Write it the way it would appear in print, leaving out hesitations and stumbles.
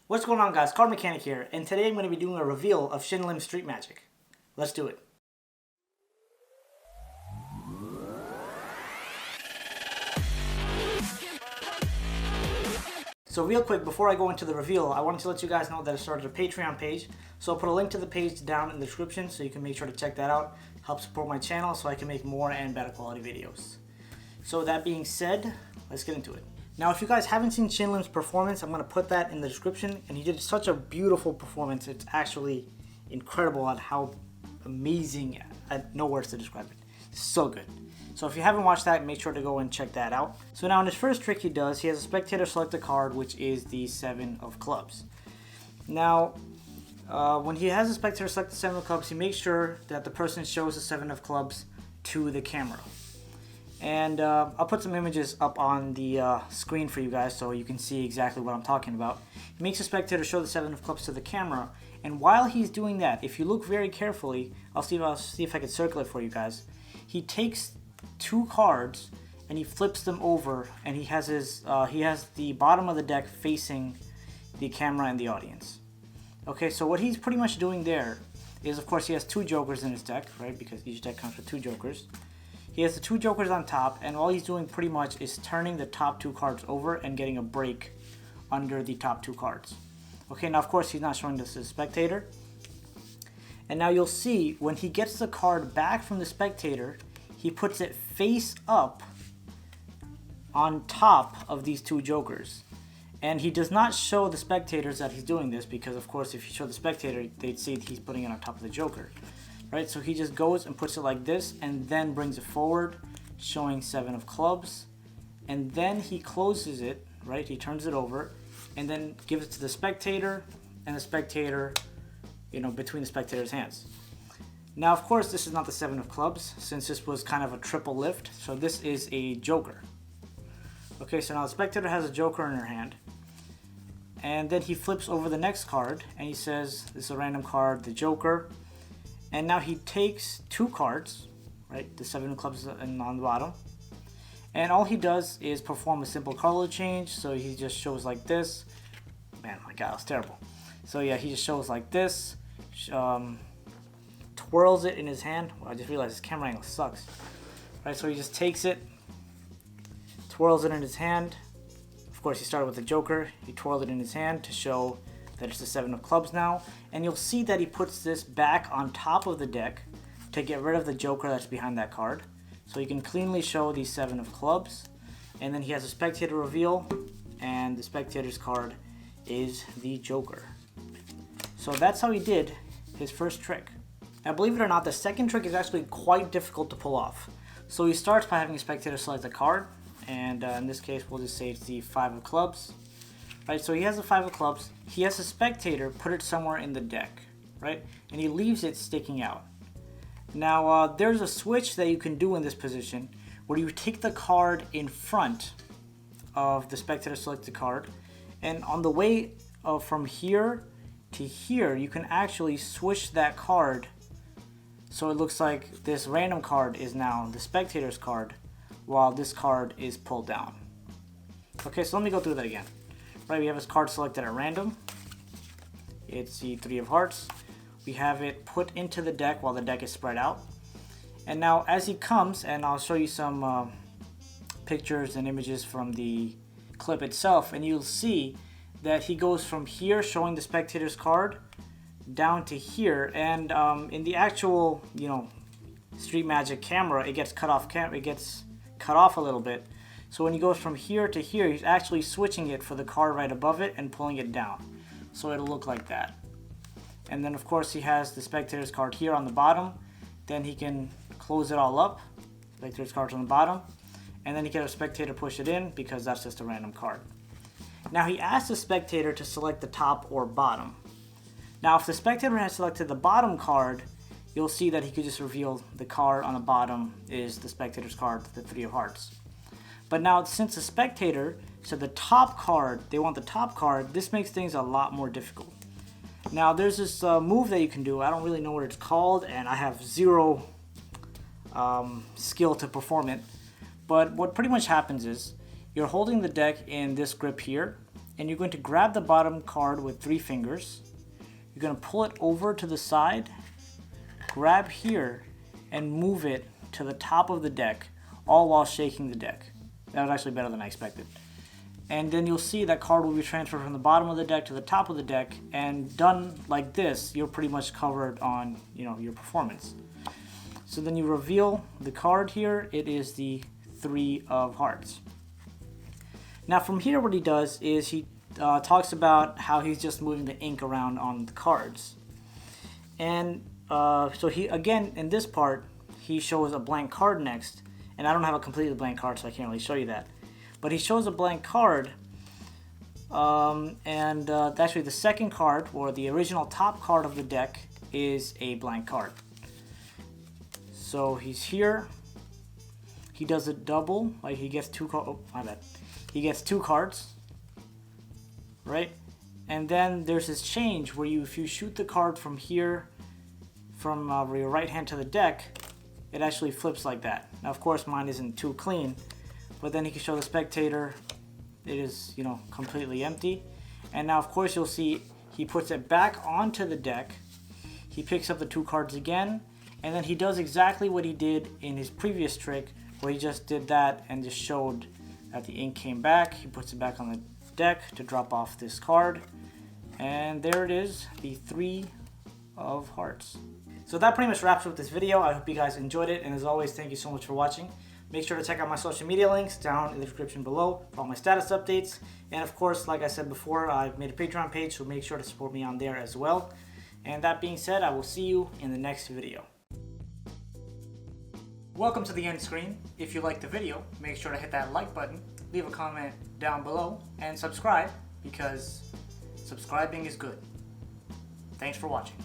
What's going on, guys? CardMechanic here, and today I'm going to be doing a reveal of Shin Lim Street Magic. Let's do it. So real quick, before I go into the reveal, I wanted to let you guys know that I started a Patreon page. So I'll put a link to the page down in the description so you can make sure to check that out. Help support my channel so I can make more and better quality videos. So that being said, let's get into it. Now, if you guys haven't seen Shin Lim's performance, I'm going to put that in the description. And he did such a beautiful performance. It's actually incredible at how amazing, I have no words to describe it. It's so good. So if you haven't watched that, make sure to go and check that out. So now in his first trick he has a spectator select a card, which is the 7 of clubs. Now, when he has a spectator select the 7 of clubs, he makes sure that the person shows the 7 of clubs to the camera. And I'll put some images up on the screen for you guys so you can see exactly what I'm talking about. He makes the spectator show the 7 of clubs to the camera, and while he's doing that, if you look very carefully, I'll see if I can circle it for you guys. He takes 2 cards and he flips them over, and he has the bottom of the deck facing the camera and the audience. Okay, so what he's pretty much doing there is, of course, he has 2 jokers in his deck, right? Because each deck comes with 2 jokers. He has the 2 jokers on top, and all he's doing pretty much is turning the top 2 cards over and getting a break under the top 2 cards. Okay, now of course he's not showing this to the spectator. And now you'll see when he gets the card back from the spectator, he puts it face up on top of these 2 jokers. And he does not show the spectators that he's doing this because, of course, if you show the spectator, they'd see he's putting it on top of the joker. Right, so he just goes and puts it like this and then brings it forward, showing 7 of clubs. And then he closes it, right? He turns it over and then gives it to the spectator, and the spectator, between the spectator's hands. Now, of course, this is not the 7 of clubs, since this was kind of a triple lift. So this is a joker. Okay, so now the spectator has a joker in her hand. And then he flips over the next card and he says, this is a random card, the joker. And now he takes 2 cards, right? The 7 of clubs on the bottom. And all he does is perform a simple color change. So he just shows like this. Man, my God, it was terrible. So yeah, he just shows like this. Twirls it in his hand. Well, I just realized his camera angle sucks. Right, so he just takes it, twirls it in his hand. Of course, he started with the joker. He twirled it in his hand to show that it's the 7 of clubs now. And you'll see that he puts this back on top of the deck to get rid of the joker that's behind that card. So you can cleanly show the 7 of clubs. And then he has a spectator reveal, and the spectator's card is the joker. So that's how he did his first trick. Now, believe it or not, the second trick is actually quite difficult to pull off. So he starts by having a spectator select a card, and in this case we'll just say it's the 5 of clubs. Right, so he has the 5 of clubs. He has a spectator put it somewhere in the deck, right? And he leaves it sticking out. Now, there's a switch that you can do in this position where you take the card in front of the spectator selected card, and on the way from here to here, you can actually switch that card so it looks like this random card is now the spectator's card while this card is pulled down. Okay, so let me go through that again. Right, we have his card selected at random. It's the 3 of hearts. We have it put into the deck while the deck is spread out. And now as he comes, and I'll show you some pictures and images from the clip itself, and you'll see that he goes from here showing the spectator's card down to here. And in the actual, Street Magic camera, it gets cut off a little bit. So when he goes from here to here, he's actually switching it for the card right above it and pulling it down. So it'll look like that. And then of course he has the spectator's card here on the bottom. Then he can close it all up. Spectator's card's on the bottom. And then he can have a spectator push it in because that's just a random card. Now he asks the spectator to select the top or bottom. Now if the spectator has selected the bottom card, you'll see that he could just reveal the card on the bottom is the spectator's card, the 3 of hearts. But now, since the spectator said the top card, they want the top card, this makes things a lot more difficult. Now, there's this move that you can do. I don't really know what it's called, and I have zero skill to perform it. But what pretty much happens is, you're holding the deck in this grip here, and you're going to grab the bottom card with 3 fingers. You're going to pull it over to the side, grab here, and move it to the top of the deck, all while shaking the deck. That was actually better than I expected. And then you'll see that card will be transferred from the bottom of the deck to the top of the deck, and done like this, you're pretty much covered on, your performance. So then you reveal the card here. It is the 3 of hearts. Now from here, what he does is he talks about how he's just moving the ink around on the cards. And so he, again, in this part, he shows a blank card next. And I don't have a completely blank card, so I can't really show you that. But he shows a blank card, actually the second card, or the original top card of the deck, is a blank card. So he's here. He does a double, like he gets 2 cards. Oh, my bad. He gets 2 cards, right? And then there's this change where if you shoot the card from here, from your right hand to the deck, it actually flips like that. Now, of course, mine isn't too clean, but then he can show the spectator it is, completely empty. And now, of course, you'll see he puts it back onto the deck. He picks up the 2 cards again, and then he does exactly what he did in his previous trick, where he just did that and just showed that the ink came back. He puts it back on the deck to drop off this card, and there it is, the 3 of hearts. So that pretty much wraps up this video. I hope you guys enjoyed it, and as always, thank you so much for watching. Make sure to check out my social media links down in the description below for all my status updates. And of course, like I said before, I've made a Patreon page, so make sure to support me on there as well. And that being said, I will see you in the next video. Welcome to the end screen. If you liked the video, make sure to hit that like button, leave a comment down below, and subscribe, because subscribing is good. Thanks for watching.